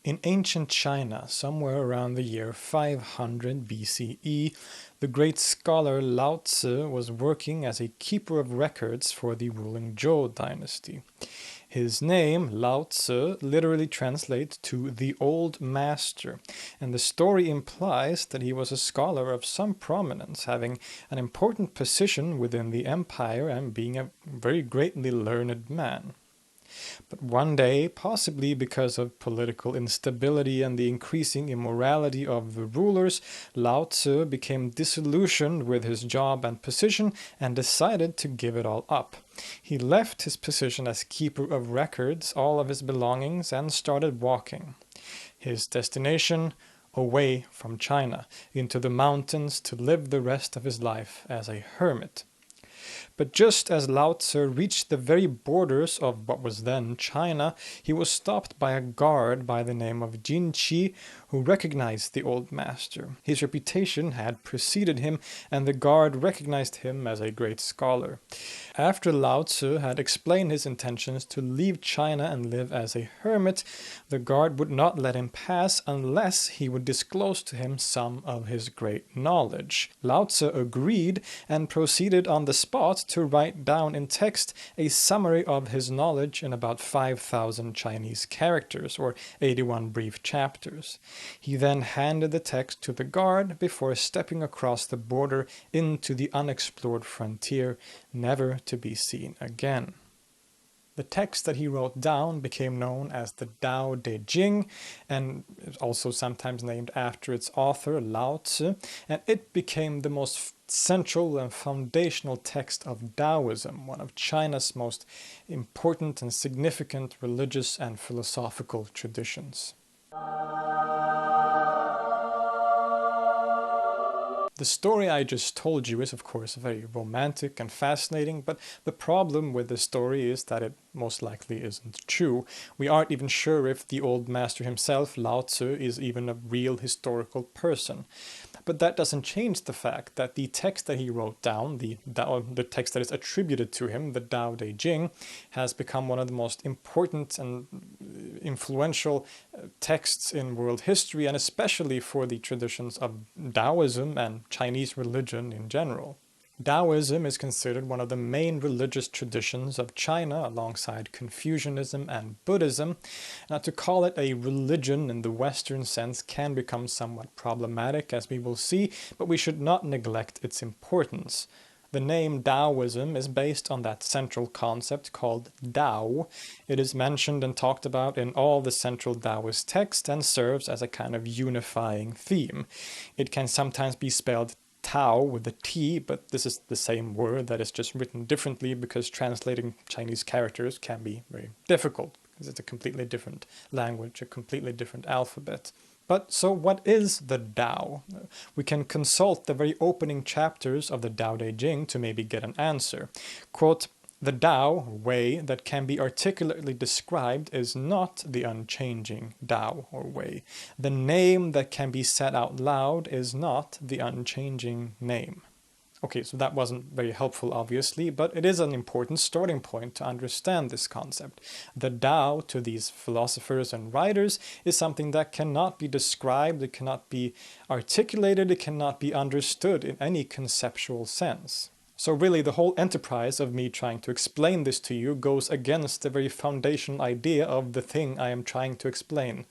In ancient China, somewhere around the year 500 BCE, the great scholar Lao Tzu was working as a keeper of records for the ruling Zhou dynasty. His name, Lao Tzu, literally translates to the old master, and the story implies that he was a scholar of some prominence, having an important position within the empire and being a very greatly learned man. But one day, possibly because of political instability and the increasing immorality of the rulers, Lao Tzu became disillusioned with his job and position and decided to give it all up. He left his position as keeper of records, all of his belongings, and started walking. His destination? Away from China, into the mountains to live the rest of his life as a hermit. But just as Lao Tzu reached the very borders of what was then China, he was stopped by a guard by the name of Jin Qi, who recognized the old master. His reputation had preceded him, and the guard recognized him as a great scholar. After Lao Tzu had explained his intentions to leave China and live as a hermit, the guard would not let him pass unless he would disclose to him some of his great knowledge. Lao Tzu agreed and proceeded on the spot to write down in text a summary of his knowledge in about 5,000 Chinese characters, or 81 brief chapters. He then handed the text to the guard before stepping across the border into the unexplored frontier, never to be seen again. The text that he wrote down became known as the Tao Te Ching, and is also sometimes named after its author, Lao Tzu, and it became the most central and foundational text of Daoism, one of China's most important and significant religious and philosophical traditions. The story I just told you is, of course, very romantic and fascinating, but the problem with the story is that it most likely isn't true. We aren't even sure if the old master himself, Lao Tzu, is even a real historical person. But that doesn't change the fact that the text that he wrote down, the text that is attributed to him, the Tao Te Ching, has become one of the most important and influential texts in world history, and especially for the traditions of Daoism and Chinese religion in general. Daoism is considered one of the main religious traditions of China alongside Confucianism and Buddhism. Now, to call it a religion in the Western sense can become somewhat problematic, as we will see, but we should not neglect its importance. The name Daoism is based on that central concept called Dao. It is mentioned and talked about in all the central Taoist texts and serves as a kind of unifying theme. It can sometimes be spelled Tao with a T, but this is the same word that is just written differently because translating Chinese characters can be very difficult because it's a completely different language, a completely different alphabet. But so what is the Tao? We can consult the very opening chapters of the Tao Te Ching to maybe get an answer. Quote, "The Tao, way, that can be articulately described is not the unchanging Tao or way. The name that can be said out loud is not the unchanging name." Okay, so that wasn't very helpful, obviously, but it is an important starting point to understand this concept. The Tao, to these philosophers and writers, is something that cannot be described, it cannot be articulated, it cannot be understood in any conceptual sense. So really, the whole enterprise of me trying to explain this to you goes against the very foundational idea of the thing I am trying to explain.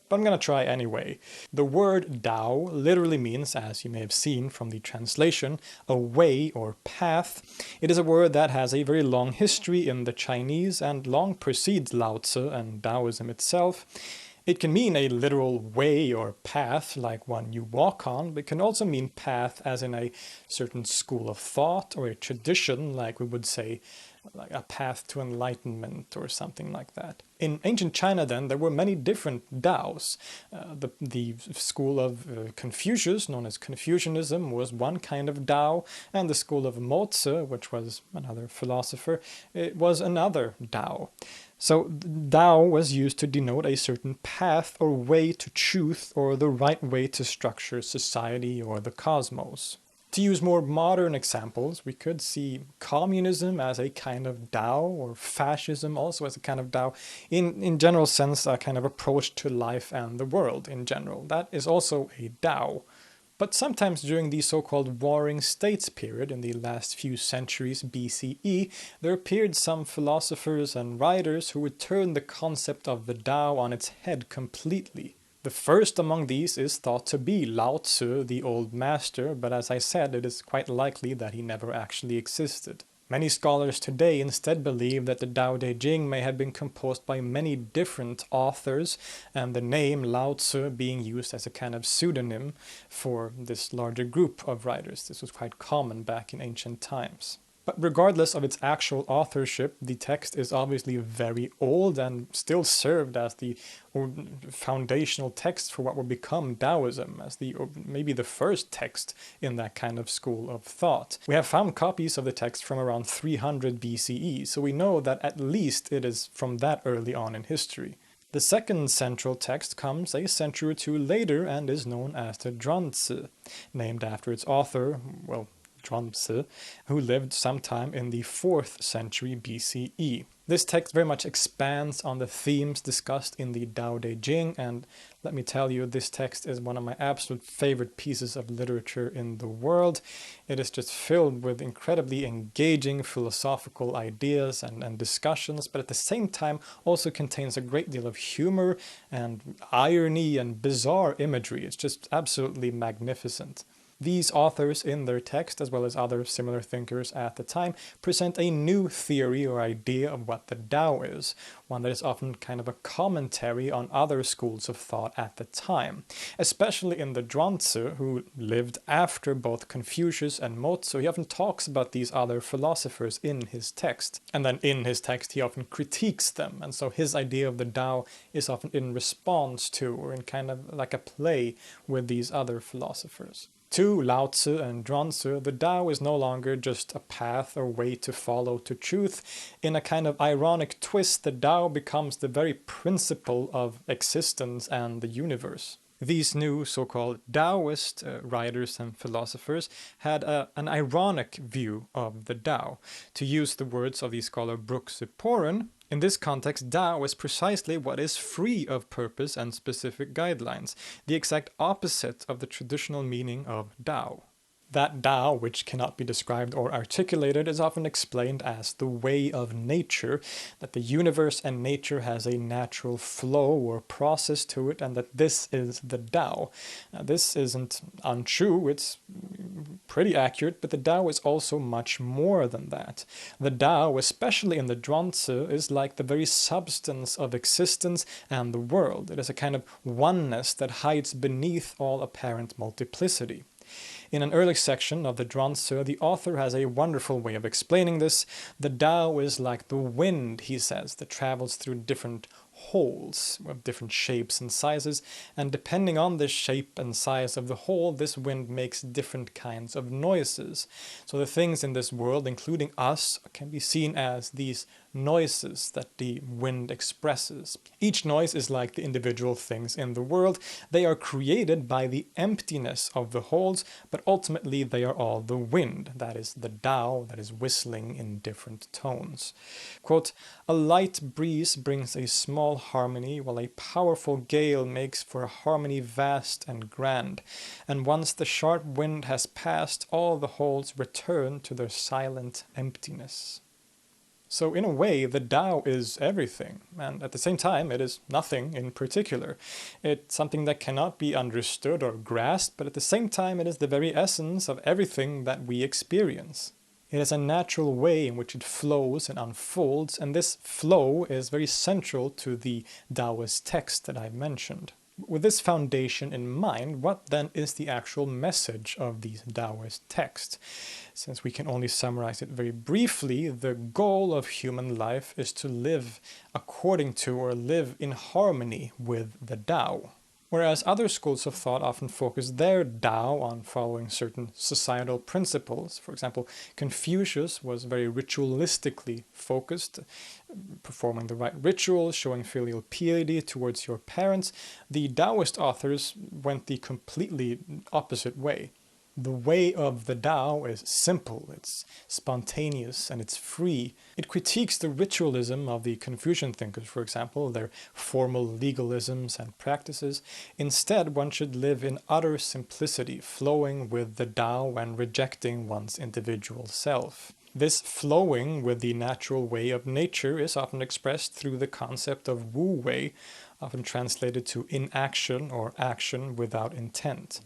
But I'm going to try anyway. The word Dao literally means, as you may have seen from the translation, a way or path. It is a word that has a very long history in the Chinese and long precedes Lao Tzu and Daoism itself. It can mean a literal way or path, like one you walk on, but it can also mean path as in a certain school of thought or a tradition, like we would say, like a path to enlightenment or something like that. In ancient China, then, there were many different Daos. The school of Confucius, known as Confucianism, was one kind of Dao, and the school of Mozi, which was another philosopher, it was another Dao. So Dao was used to denote a certain path or way to truth or the right way to structure society or the cosmos. To use more modern examples, we could see communism as a kind of Dao, or fascism also as a kind of Dao, in general sense, a kind of approach to life and the world in general. That is also a Dao. But sometimes during the so-called Warring States period in the last few centuries BCE, there appeared some philosophers and writers who would turn the concept of the Tao on its head completely. The first among these is thought to be Lao Tzu, the old master, but as I said, it is quite likely that he never actually existed. Many scholars today instead believe that the Tao Te Ching may have been composed by many different authors, and the name Lao Tzu being used as a kind of pseudonym for this larger group of writers. This was quite common back in ancient times. But regardless of its actual authorship, the text is obviously very old and still served as the foundational text for what will become Daoism, as maybe the first text in that kind of school of thought. We have found copies of the text from around 300 BCE, so we know that at least it is from that early on in history. The second central text comes a century or two later and is known as the Zhuangzi, named after its author, Zhuangzi, who lived sometime in the 4th century BCE. This text very much expands on the themes discussed in the Tao Te Ching, and let me tell you, this text is one of my absolute favorite pieces of literature in the world. It is just filled with incredibly engaging philosophical ideas and discussions, but at the same time also contains a great deal of humor and irony and bizarre imagery. It's just absolutely magnificent. These authors in their text, as well as other similar thinkers at the time, present a new theory or idea of what the Tao is, one that is often kind of a commentary on other schools of thought at the time. Especially in the Zhuangzi, who lived after both Confucius and Mozi, he often talks about these other philosophers in his text. And then in his text he often critiques them, and so his idea of the Tao is often in response to, or in kind of like a play with these other philosophers. To Lao Tzu and Zhuangzi, the Tao is no longer just a path or way to follow to truth. In a kind of ironic twist, the Tao becomes the very principle of existence and the universe. These new so-called Taoist writers and philosophers had an ironic view of the Tao. To use the words of the scholar Brooks Ziporin, in this context, Tao is precisely what is free of purpose and specific guidelines, the exact opposite of the traditional meaning of Tao. That Tao, which cannot be described or articulated, is often explained as the way of nature, that the universe and nature has a natural flow or process to it, and that this is the Tao. Now, this isn't untrue, it's pretty accurate, but the Tao is also much more than that. The Tao, especially in the Zhuangzi, is like the very substance of existence and the world. It is a kind of oneness that hides beneath all apparent multiplicity. In an early section of the Zhuangzi, the author has a wonderful way of explaining this. The Tao is like the wind, he says, that travels through different holes of different shapes and sizes, and depending on the shape and size of the hole, this wind makes different kinds of noises. So the things in this world, including us, can be seen as these noises that the wind expresses. Each noise is like the individual things in the world. They are created by the emptiness of the holes, but ultimately they are all the wind, that is the Tao that is whistling in different tones. Quote, "A light breeze brings a small harmony, while a powerful gale makes for a harmony vast and grand. And once the sharp wind has passed, all the holes return to their silent emptiness." So in a way, the Tao is everything, and at the same time it is nothing in particular. It's something that cannot be understood or grasped, but at the same time it is the very essence of everything that we experience. It is a natural way in which it flows and unfolds, and this flow is very central to the Taoist text that I've mentioned. With this foundation in mind, what then is the actual message of the Taoist text? Since we can only summarize it very briefly, the goal of human life is to live according to or live in harmony with the Tao. Whereas other schools of thought often focus their Tao on following certain societal principles. For example, Confucius was very ritualistically focused, performing the right rituals, showing filial piety towards your parents. The Taoist authors went the completely opposite way. The way of the Tao is simple, it's spontaneous, and it's free. It critiques the ritualism of the Confucian thinkers, for example, their formal legalisms and practices. Instead, one should live in utter simplicity, flowing with the Tao and rejecting one's individual self. This flowing with the natural way of nature is often expressed through the concept of Wu Wei, often translated to inaction or action without intent.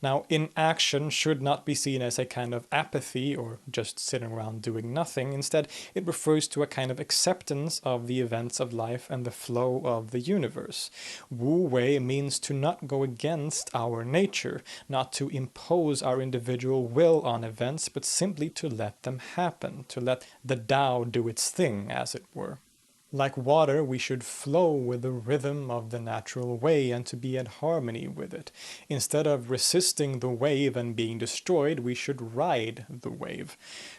Now, inaction should not be seen as a kind of apathy or just sitting around doing nothing. Instead, it refers to a kind of acceptance of the events of life and the flow of the universe. Wu Wei means to not go against our nature, not to impose our individual will on events, but simply to let them happen, to let the Tao do its thing, as it were. Like water, we should flow with the rhythm of the natural way and to be in harmony with it. Instead of resisting the wave and being destroyed, we should ride the wave.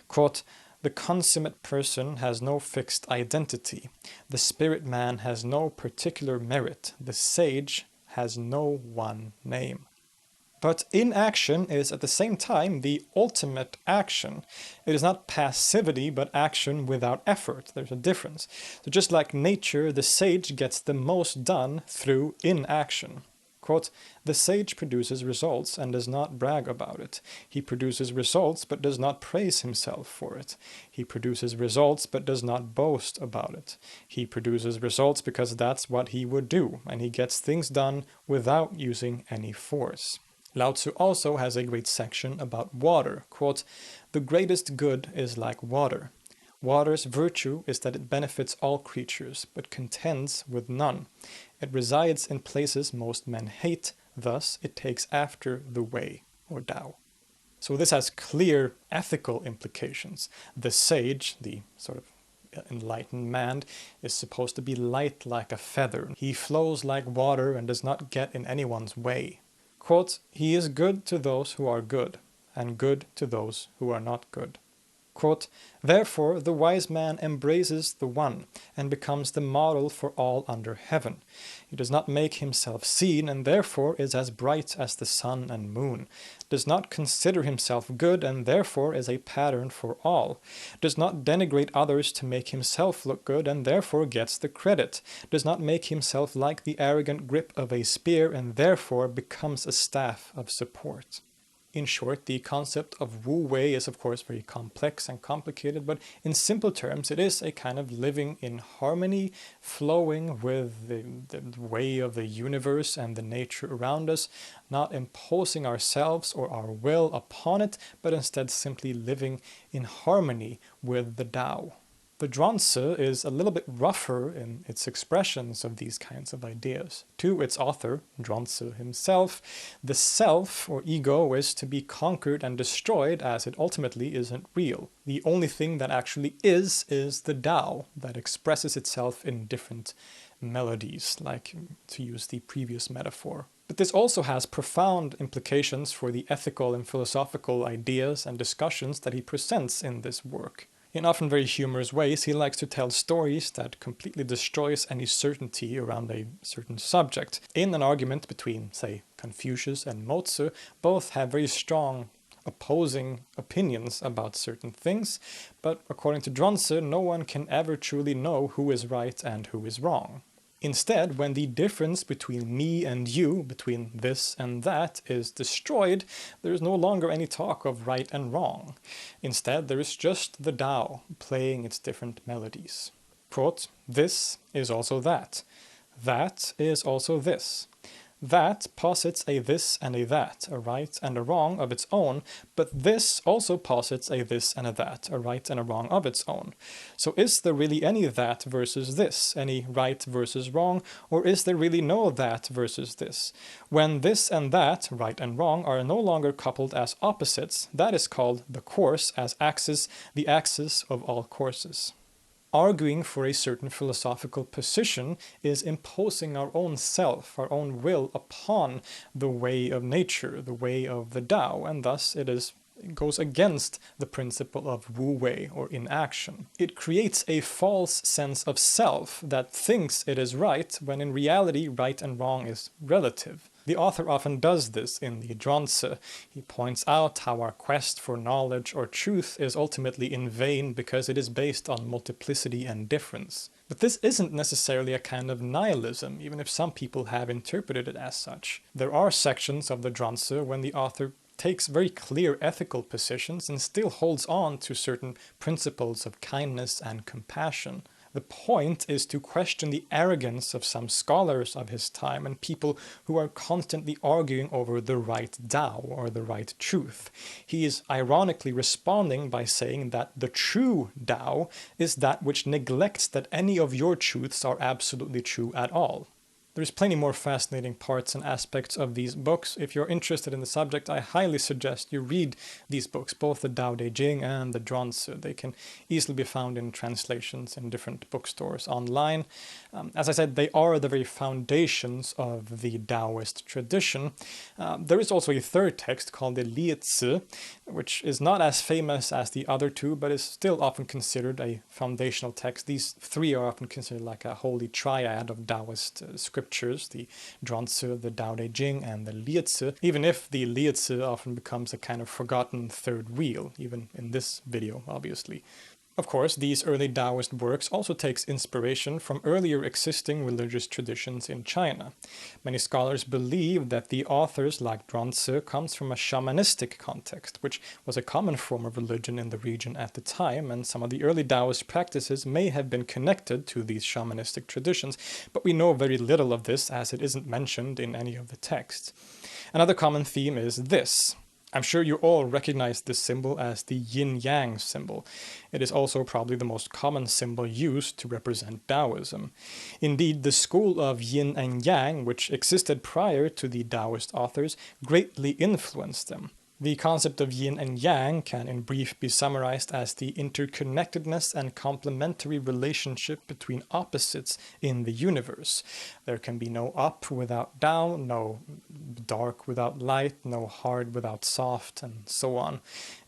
Quote, "The consummate person has no fixed identity. The spirit man has no particular merit. The sage has no one name." But inaction is at the same time the ultimate action. It is not passivity, but action without effort. There's a difference. So just like nature, the sage gets the most done through inaction. Quote, "The sage produces results and does not brag about it. He produces results but does not praise himself for it. He produces results but does not boast about it. He produces results because that's what he would do, and he gets things done without using any force." Lao Tzu also has a great section about water. Quote, "The greatest good is like water. Water's virtue is that it benefits all creatures, but contends with none. It resides in places most men hate, thus it takes after the way, or Tao." So this has clear ethical implications. The sage, the sort of enlightened man, is supposed to be light like a feather. He flows like water and does not get in anyone's way. Quote, "He is good to those who are good, and good to those who are not good." Quote, "Therefore the wise man embraces the One, and becomes the model for all under heaven. He does not make himself seen, and therefore is as bright as the sun and moon. Does not consider himself good, and therefore is a pattern for all. Does not denigrate others to make himself look good, and therefore gets the credit. Does not make himself like the arrogant grip of a spear, and therefore becomes a staff of support." In short, the concept of Wu Wei is of course very complex and complicated, but in simple terms it is a kind of living in harmony, flowing with the way of the universe and the nature around us, not imposing ourselves or our will upon it, but instead simply living in harmony with the Tao. The Zhuangzi is a little bit rougher in its expressions of these kinds of ideas. To its author, Zhuangzi himself, the self or ego is to be conquered and destroyed as it ultimately isn't real. The only thing that actually is the Tao that expresses itself in different melodies, like to use the previous metaphor. But this also has profound implications for the ethical and philosophical ideas and discussions that he presents in this work. In often very humorous ways, he likes to tell stories that completely destroys any certainty around a certain subject. In an argument between, say, Confucius and Mozi, both have very strong opposing opinions about certain things, but according to Zhuangzi, no one can ever truly know who is right and who is wrong. Instead, when the difference between me and you, between this and that, is destroyed, there is no longer any talk of right and wrong. Instead, there is just the Tao playing its different melodies. Quote, "This is also that. That is also this. That posits a this and a that, a right and a wrong of its own, but this also posits a this and a that, a right and a wrong of its own. So is there really any that versus this, any right versus wrong, or is there really no that versus this? When this and that, right and wrong, are no longer coupled as opposites, that is called the course as axis, the axis of all courses." Arguing for a certain philosophical position is imposing our own self, our own will upon the way of nature, the way of the Tao, and thus it is goes against the principle of wu wei, or inaction. It creates a false sense of self that thinks it is right, when in reality right and wrong is relative. The author often does this in the Zhuangzi. He points out how our quest for knowledge or truth is ultimately in vain because it is based on multiplicity and difference. But this isn't necessarily a kind of nihilism, even if some people have interpreted it as such. There are sections of the Zhuangzi when the author takes very clear ethical positions and still holds on to certain principles of kindness and compassion. The point is to question the arrogance of some scholars of his time and people who are constantly arguing over the right Tao, or the right truth. He is ironically responding by saying that the true Tao is that which neglects that any of your truths are absolutely true at all. There's plenty more fascinating parts and aspects of these books. If you're interested in the subject, I highly suggest you read these books, both the Tao Te Ching and the Zhuangzi. They can easily be found in translations in different bookstores online. As I said, they are the very foundations of the Taoist tradition. There is also a third text called the Liezi, which is not as famous as the other two, but is still often considered a foundational text. These three are often considered like a holy triad of Taoist scriptures, the Zhuangzi, the Tao Te Ching, and the Liezi, even if the Liezi often becomes a kind of forgotten third wheel, even in this video, obviously. Of course, these early Taoist works also takes inspiration from earlier existing religious traditions in China. Many scholars believe that the authors, like Zhuangzi, comes from a shamanistic context, which was a common form of religion in the region at the time, and some of the early Taoist practices may have been connected to these shamanistic traditions, but we know very little of this as it isn't mentioned in any of the texts. Another common theme is this. I'm sure you all recognize this symbol as the yin-yang symbol. It is also probably the most common symbol used to represent Taoism. Indeed, the school of yin and yang, which existed prior to the Taoist authors, greatly influenced them. The concept of yin and yang can in brief be summarized as the interconnectedness and complementary relationship between opposites in the universe. There can be no up without down, no dark without light, no hard without soft, and so on.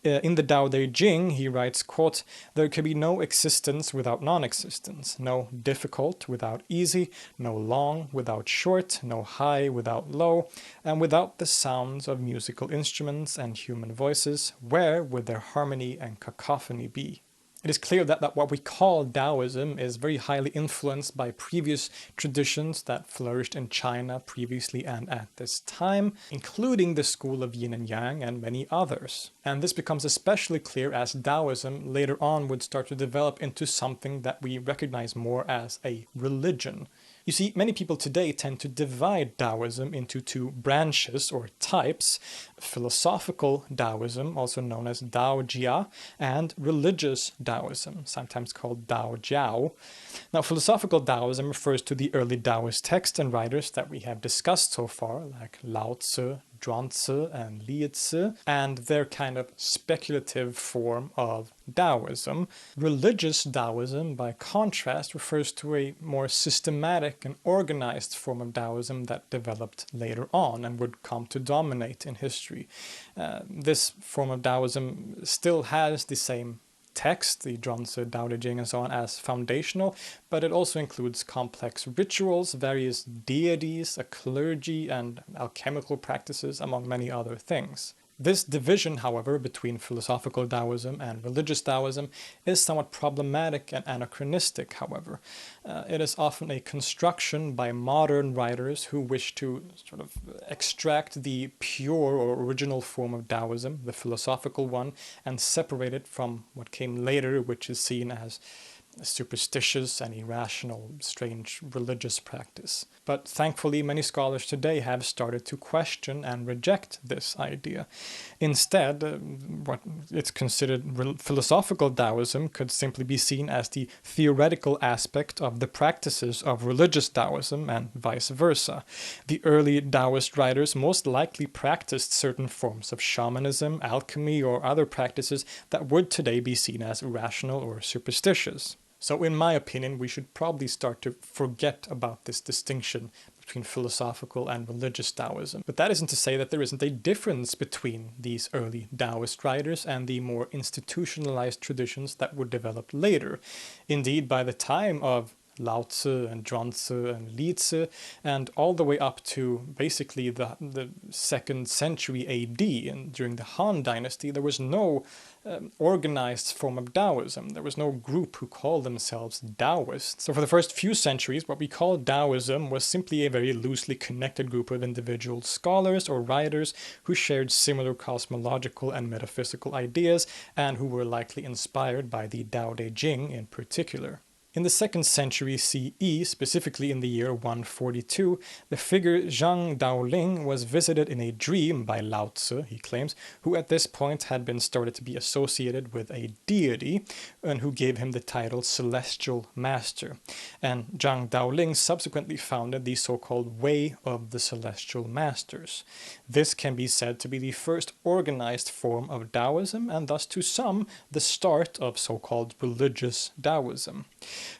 In the Tao Te Ching, he writes, quote, "There can be no existence without non-existence, no difficult without easy, no long without short, no high without low, and without the sounds of musical instruments and human voices, where would their harmony and cacophony be?" It is clear that what we call Taoism is very highly influenced by previous traditions that flourished in China previously and at this time, including the school of yin and yang and many others. And this becomes especially clear as Taoism later on would start to develop into something that we recognize more as a religion. You see, many people today tend to divide Taoism into two branches or types: philosophical Taoism, also known as Daojia, and religious Taoism, sometimes called Daojiao. Now, philosophical Taoism refers to the early Taoist texts and writers that we have discussed so far, like Lao Tzu, Zhuangzi, and Liezi, and their kind of speculative form of Taoism. Religious Taoism, by contrast, refers to a more systematic and organized form of Taoism that developed later on and would come to dominate in history. This form of Taoism still has the same text, the Zhuangzi, Tao Te Ching, and so on, as foundational, but it also includes complex rituals, various deities, a clergy, and alchemical practices, among many other things. This division, however, between philosophical Taoism and religious Taoism is somewhat problematic and anachronistic, however. It is often a construction by modern writers who wish to sort of extract the pure or original form of Taoism, the philosophical one, and separate it from what came later, which is seen as superstitious and irrational, strange religious practice. But thankfully, many scholars today have started to question and reject this idea. Instead, what it's considered philosophical Taoism could simply be seen as the theoretical aspect of the practices of religious Taoism and vice versa. The early Taoist writers most likely practiced certain forms of shamanism, alchemy, or other practices that would today be seen as irrational or superstitious. So in my opinion, we should probably start to forget about this distinction between philosophical and religious Daoism. But that isn't to say that there isn't a difference between these early Daoist writers and the more institutionalized traditions that were developed later. Indeed, by the time of Lao Tzu and Zhuangzi and Li Tzu, and all the way up to basically the 2nd century AD, and during the Han Dynasty, there was no organized form of Daoism. There was no group who called themselves Daoists. So for the first few centuries, what we call Daoism was simply a very loosely connected group of individual scholars or writers who shared similar cosmological and metaphysical ideas, and who were likely inspired by the Tao Te Ching in particular. In the 2nd century CE, specifically in the year 142, the figure Zhang Daoling was visited in a dream by Lao Tzu, he claims, who at this point had been started to be associated with a deity, and who gave him the title Celestial Master. And Zhang Daoling subsequently founded the so-called Way of the Celestial Masters. This can be said to be the first organized form of Daoism, and thus to some, the start of so-called religious Daoism.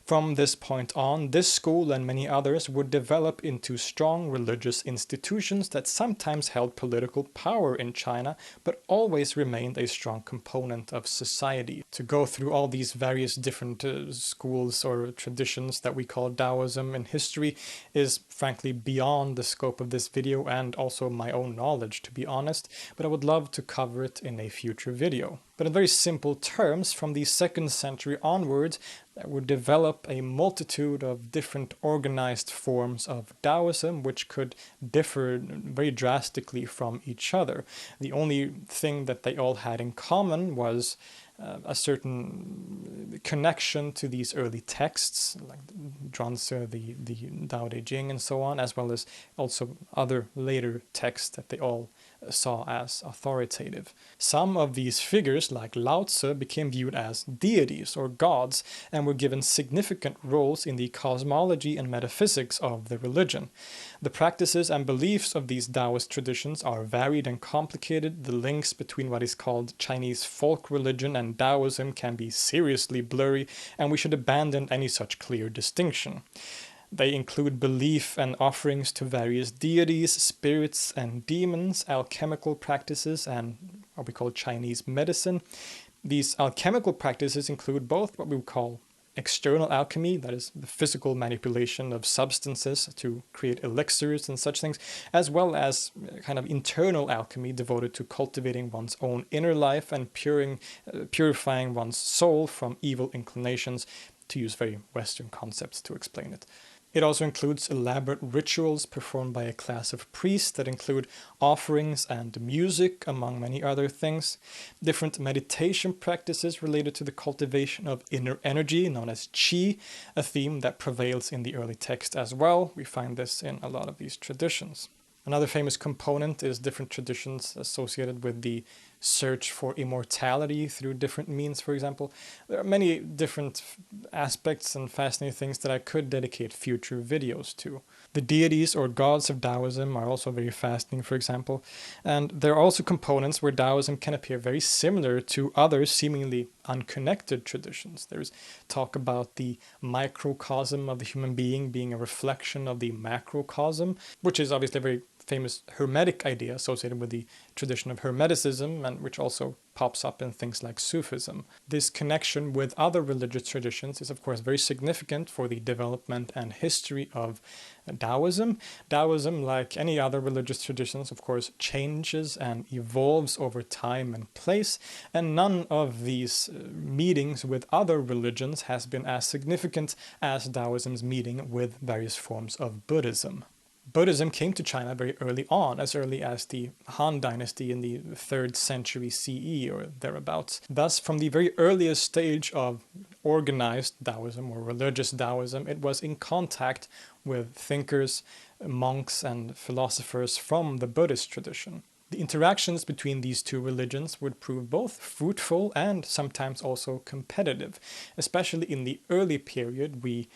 From this point on, this school and many others would develop into strong religious institutions that sometimes held political power in China, but always remained a strong component of society. To go through all these various different schools or traditions that we call Daoism in history is frankly beyond the scope of this video and also my own knowledge, to be honest, but I would love to cover it in a future video. But in very simple terms, from the 2nd century onwards, there would develop a multitude of different organized forms of Daoism, which could differ very drastically from each other. The only thing that they all had in common was a certain connection to these early texts, like Zhuangzi, the Tao Te Ching, and so on, as well as also other later texts that they all saw as authoritative. Some of these figures, like Lao Tzu, became viewed as deities or gods and were given significant roles in the cosmology and metaphysics of the religion. The practices and beliefs of these Taoist traditions are varied and complicated. The links between what is called Chinese folk religion and Daoism can be seriously blurry, and we should abandon any such clear distinction. They include belief and offerings to various deities, spirits and demons, alchemical practices, and what we call Chinese medicine. These alchemical practices include both what we would call external alchemy, that is the physical manipulation of substances to create elixirs and such things, as well as kind of internal alchemy devoted to cultivating one's own inner life and purifying one's soul from evil inclinations, to use very Western concepts to explain it. It also includes elaborate rituals performed by a class of priests that include offerings and music, among many other things. Different meditation practices related to the cultivation of inner energy, known as qi, a theme that prevails in the early text as well. We find this in a lot of these traditions. Another famous component is different traditions associated with the search for immortality through different means, for example. There are many different aspects and fascinating things that I could dedicate future videos to. The deities or gods of Daoism are also very fascinating, for example, and there are also components where Daoism can appear very similar to other seemingly unconnected traditions. There's talk about the microcosm of the human being a reflection of the macrocosm, which is obviously a very famous Hermetic idea associated with the tradition of Hermeticism, and which also pops up in things like Sufism. This connection with other religious traditions is of course very significant for the development and history of Daoism. Daoism, like any other religious traditions, of course changes and evolves over time and place, and none of these meetings with other religions has been as significant as Daoism's meeting with various forms of Buddhism. Buddhism came to China very early on, as early as the Han Dynasty in the 3rd century CE or thereabouts. Thus, from the very earliest stage of organized Daoism or religious Daoism, it was in contact with thinkers, monks, and philosophers from the Buddhist tradition. The interactions between these two religions would prove both fruitful and sometimes also competitive. Especially in the early period, we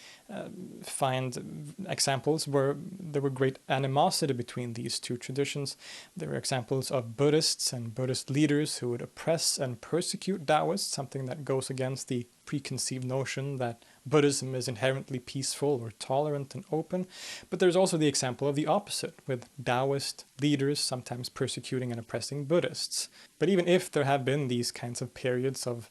find examples where there were great animosity between these two traditions. There were examples of Buddhists and Buddhist leaders who would oppress and persecute Taoists, something that goes against the preconceived notion that Buddhism is inherently peaceful or tolerant and open, but there's also the example of the opposite, with Taoist leaders sometimes persecuting and oppressing Buddhists. But even if there have been these kinds of periods of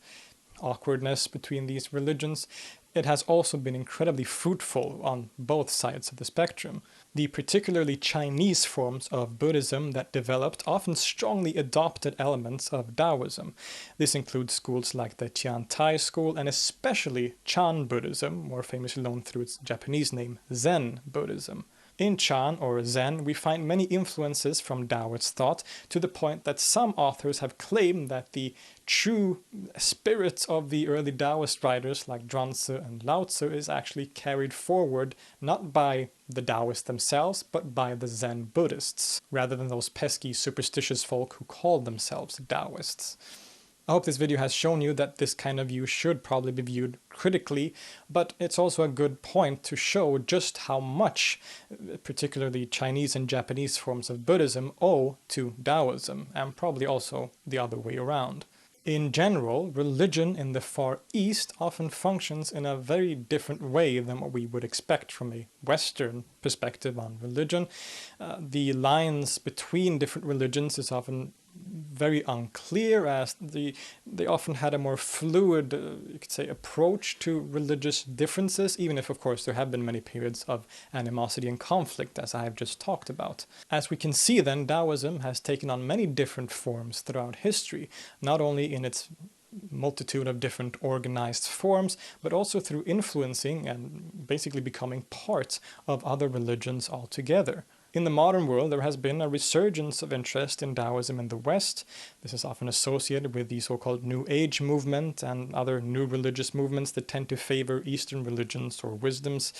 awkwardness between these religions, it has also been incredibly fruitful on both sides of the spectrum. The particularly Chinese forms of Buddhism that developed often strongly adopted elements of Daoism. This includes schools like the Tiantai school and especially Chan Buddhism, more famously known through its Japanese name Zen Buddhism. In Chan, or Zen, we find many influences from Taoist thought, to the point that some authors have claimed that the true spirit of the early Taoist writers like Zhuangzi and Lao Tzu is actually carried forward not by the Taoists themselves, but by the Zen Buddhists, rather than those pesky superstitious folk who called themselves Taoists. I hope this video has shown you that this kind of view should probably be viewed critically, but it's also a good point to show just how much, particularly Chinese and Japanese forms of Buddhism, owe to Taoism, and probably also the other way around. In general, religion in the Far East often functions in a very different way than what we would expect from a Western perspective on religion. The lines between different religions is often very unclear, as they often had a more fluid, you could say, approach to religious differences, even if, of course, there have been many periods of animosity and conflict, as I have just talked about. As we can see then, Taoism has taken on many different forms throughout history, not only in its multitude of different organized forms, but also through influencing and basically becoming part of other religions altogether. In the modern world, there has been a resurgence of interest in Taoism in the West. This is often associated with the so-called New Age movement and other new religious movements that tend to favor Eastern religions or wisdoms.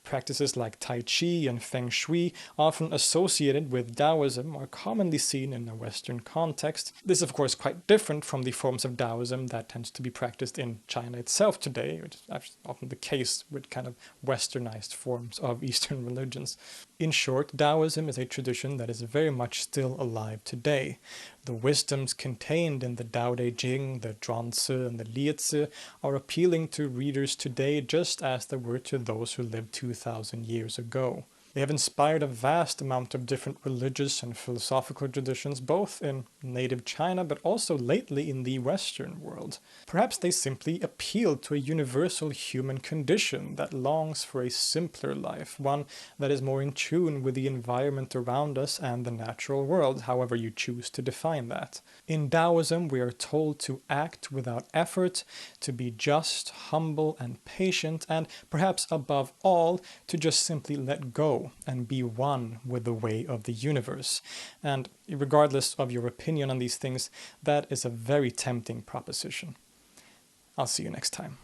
Practices like Tai Chi and Feng Shui, often associated with Taoism, are commonly seen in a Western context. This is, of course, quite different from the forms of Taoism that tends to be practiced in China itself today, which is often the case with kind of westernized forms of Eastern religions. In short, Taoism is a tradition that is very much still alive today. The wisdoms contained in the Tao Te Ching, the Zhuangzi, and the Liezi are appealing to readers today just as they were to those who lived 2,000 years ago. They have inspired a vast amount of different religious and philosophical traditions, both in native China, but also lately in the Western world. Perhaps they simply appeal to a universal human condition that longs for a simpler life, one that is more in tune with the environment around us and the natural world, however you choose to define that. In Taoism, we are told to act without effort, to be just, humble, and patient, and perhaps above all, to just simply let go and be one with the way of the universe. And regardless of your opinion on these things, that is a very tempting proposition. I'll see you next time.